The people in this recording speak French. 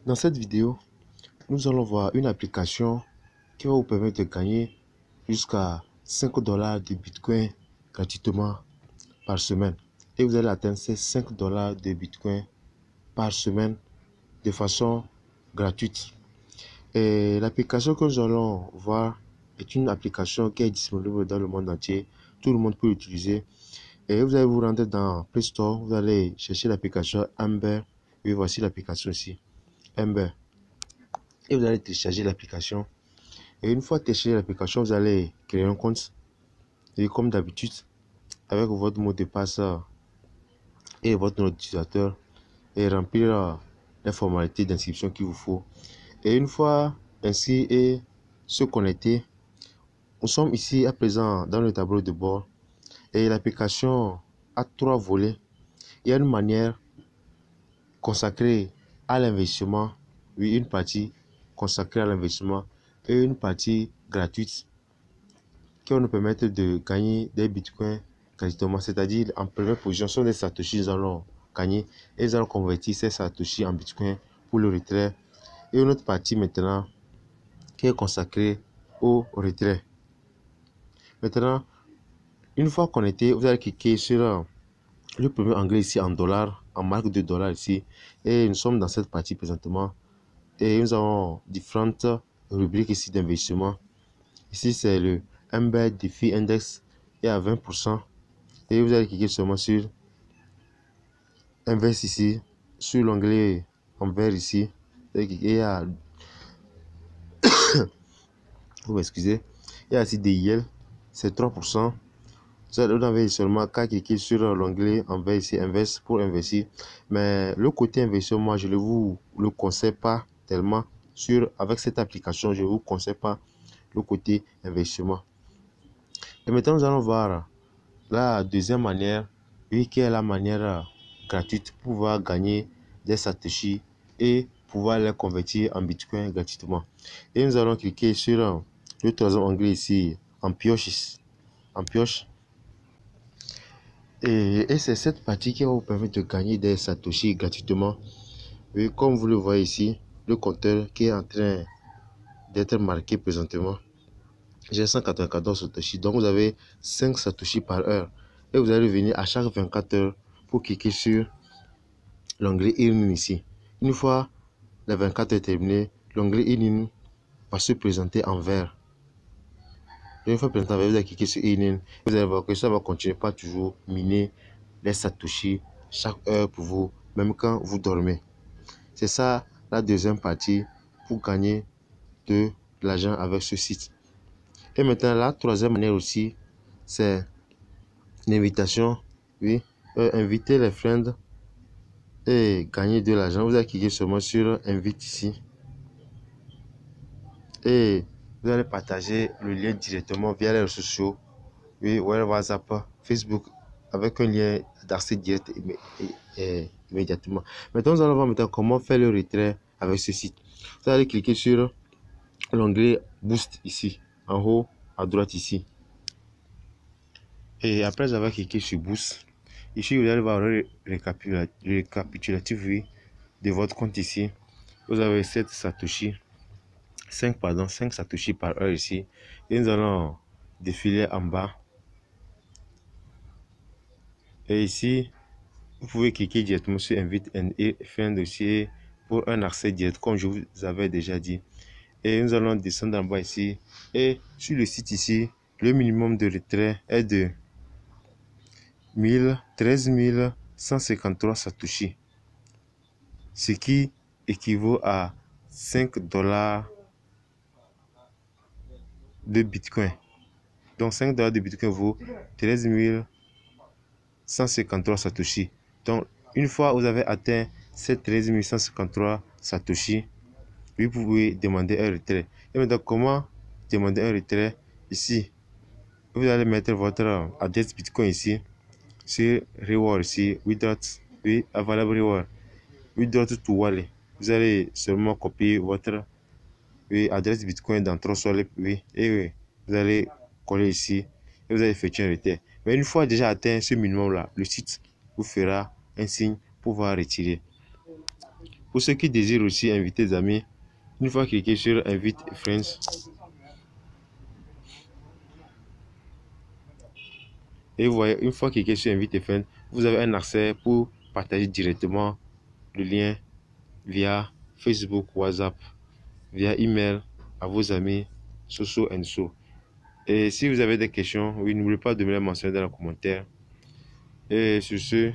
Dans cette vidéo, nous allons voir une application qui va vous permettre de gagner jusqu'à 5 dollars de Bitcoin gratuitement par semaine. Et vous allez atteindre ces 5 dollars de Bitcoin par semaine de façon gratuite. Et l'application que nous allons voir est une application qui est disponible dans le monde entier. Tout le monde peut l'utiliser. Et vous allez vous rendre dans Play Store, vous allez chercher l'application Ember. Et voici l'application ici, Ember. Et vous allez télécharger l'application. Et une fois téléchargé l'application, vous allez créer un compte. Et comme d'habitude, avec votre mot de passe et votre nom d'utilisateur, et remplir les formalités d'inscription qu'il vous faut. Et une fois ainsi et se connecter, nous sommes ici à présent dans le tableau de bord. Et l'application a 3 volets. Il y a une manière consacrée à l'investissement, oui, une partie consacrée à l'investissement et une partie gratuite qui va nous permettre de gagner des bitcoins gratuitement. C'est-à-dire, en première position, sont des satoshis, nous allons gagner et nous allons convertir ces satoshis en bitcoin pour le retrait. Et une autre partie maintenant qui est consacrée au retrait. Maintenant, une fois connecté, vous allez cliquer sur le premier onglet ici en dollars, en marque de dollars ici. Et nous sommes dans cette partie présentement. Et nous avons différentes rubriques ici d'investissement. Ici, c'est le Ember DeFi Index et à 20%. Et vous allez cliquer seulement sur Invest ici, sur l'onglet en vert ici. Et à vous m'excusez. Et ici des yield, c'est 3%. Vous avez seulement qu'à cliquer sur l'onglet en vert ici, Invest pour investir. Mais le côté investissement, moi, je ne vous le conseille pas tellement. Avec cette application, je ne vous conseille pas le côté investissement. Et maintenant, nous allons voir la deuxième manière, oui, qui est la manière gratuite pour pouvoir gagner des satoshis et pouvoir les convertir en bitcoin gratuitement. Et nous allons cliquer sur le troisième onglet ici, en pioche. Et c'est cette partie qui va vous permettre de gagner des satoshis gratuitement. Et comme vous le voyez ici, le compteur qui est en train d'être marqué présentement. J'ai 194 satoshis, donc vous avez 5 satoshis par heure. Et vous allez venir à chaque 24 heures pour cliquer sur l'onglet Earning ici. Une fois les 24 heures terminées, l'onglet Earning va se présenter en vert. Une fois présenté en vert, vous allez cliquer sur Earning. Vous allez voir que ça va continuer par toujours miner les satoshis chaque heure pour vous, même quand vous dormez. C'est ça la deuxième partie pour gagner de l'argent avec ce site. Et maintenant, la troisième manière aussi, c'est l'invitation. Oui, inviter les friends et gagner de l'argent. Vous allez cliquer seulement sur Invite ici. Et vous allez partager le lien directement via les réseaux sociaux. Oui, WhatsApp, Facebook, avec un lien d'accès direct immédiatement. Maintenant, nous allons voir maintenant comment faire le retrait avec ce site. Vous allez cliquer sur l'onglet Boost ici, en haut à droite ici. Et après avoir cliqué sur Boost, ici vous allez voir le récapitulatif de votre compte ici. Vous avez 7 satoshi, 5 satoshi par heure ici. Et nous allons défiler en bas. Et ici, vous pouvez cliquer directement sur Invite et faire un dossier pour un accès direct, comme je vous avais déjà dit. Et nous allons descendre en bas ici. Et sur le site ici, le minimum de retrait est de 13 153 satoshi, ce qui équivaut à 5 dollars de bitcoin. Donc 5 dollars de bitcoin vaut 13 153 satoshi. Donc une fois vous avez atteint ces 13 153 satoshi, vous pouvez demander un retrait. Et maintenant, comment demander un retrait? Ici, vous allez mettre votre adresse bitcoin ici sur reward ici, available reward, withdraw to wallet. Vous allez seulement copier votre adresse bitcoin dans Trustwallet, et vous allez coller ici et vous allez effectuer un retrait. Mais une fois déjà atteint ce minimum là, le site vous fera un signe pour pouvoir retirer. Pour ceux qui désirent aussi inviter des amis, une fois cliquez sur Invite Friends, et vous voyez, une fois cliquez sur Invite Friends, vous avez un accès pour partager directement le lien via Facebook, WhatsApp, via email à vos amis, so and so. Et si vous avez des questions, oui, n'oubliez pas de me les mentionner dans les commentaires. Et sur ce,